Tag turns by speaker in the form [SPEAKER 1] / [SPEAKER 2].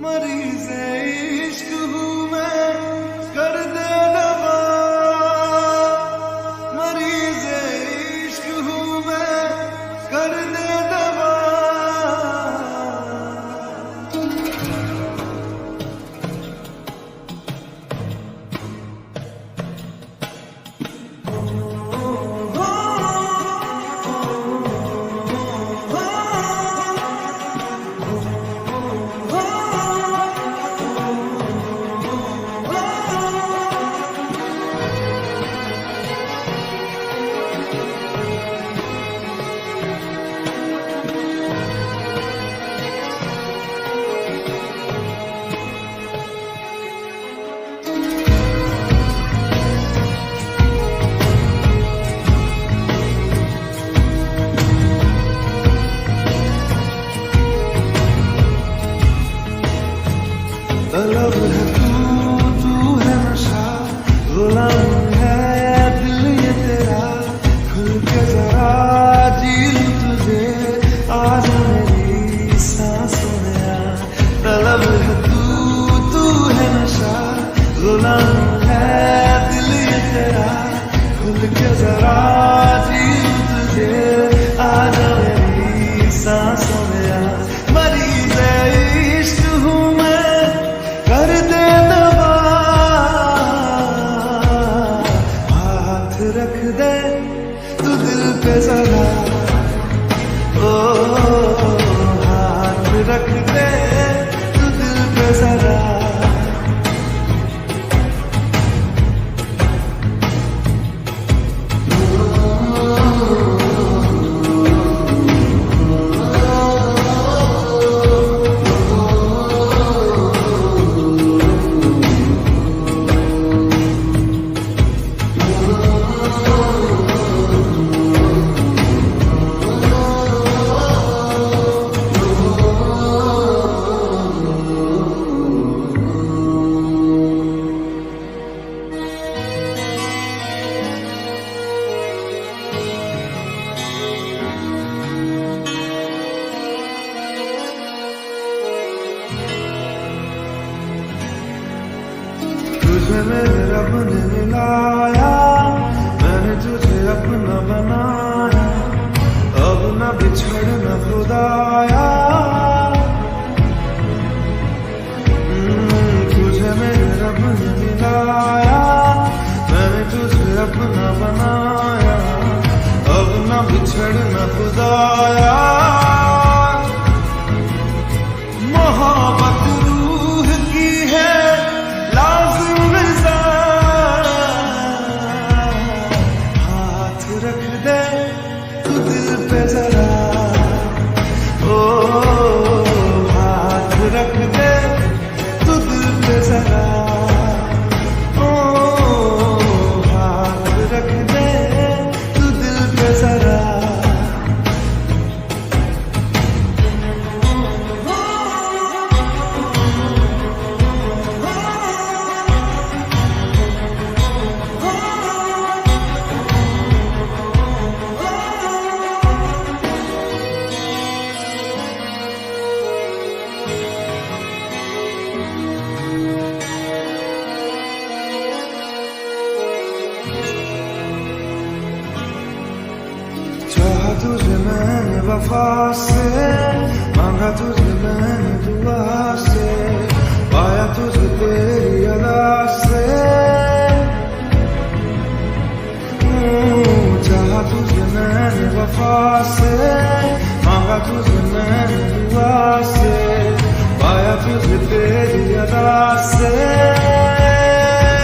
[SPEAKER 1] मरीज़े इश्क हूँ मैं, कर दे दवा। मरीज़े इश्क हूँ मैं, कर दे दवा। तलब है तू है नशा, गुलाम है दिल ये तेरा। खुल के जरा जी लूं तुझे, आज मेरी सांसों में आ। तलब है तू है नशा, गुलाम है दिल ये तेरा। खुल के जरा जी लूं तुझे, आज मेरी सांसों में आ। मरीज़े इश्क हूँ मैं, कर दे दवा। हाथ रख दे तू दिल पे जरा, ओ हाथ रख दे तू दिल पे जरा। तुझे मेरे रब ने मिलाया, मैंने तुझे अपना बनाया। अब न बिछड़ना खुदाया। तुझे मेरे रब ने मिलाया, मैंने तुझे अपना बनाया। अब न बिछड़ना खुदाया। मोहब्बत रूह की है लाज़िम रज़ा। हाथ रख दे तू दिल पे जरा, ओ हाथ रख दे तू दिल पे जरा, ओ हाथ रख दे तू दिल पे जरा। चाहा तुझे मैंने वफा से, मांगा तुझे मैंने दुआ से। पाया तुझे तेरी अदा से। चाहा तुझे मैंने वफा से, मांगा तुझे मैंने दुआ से। पाया तुझे तेरी अदा से।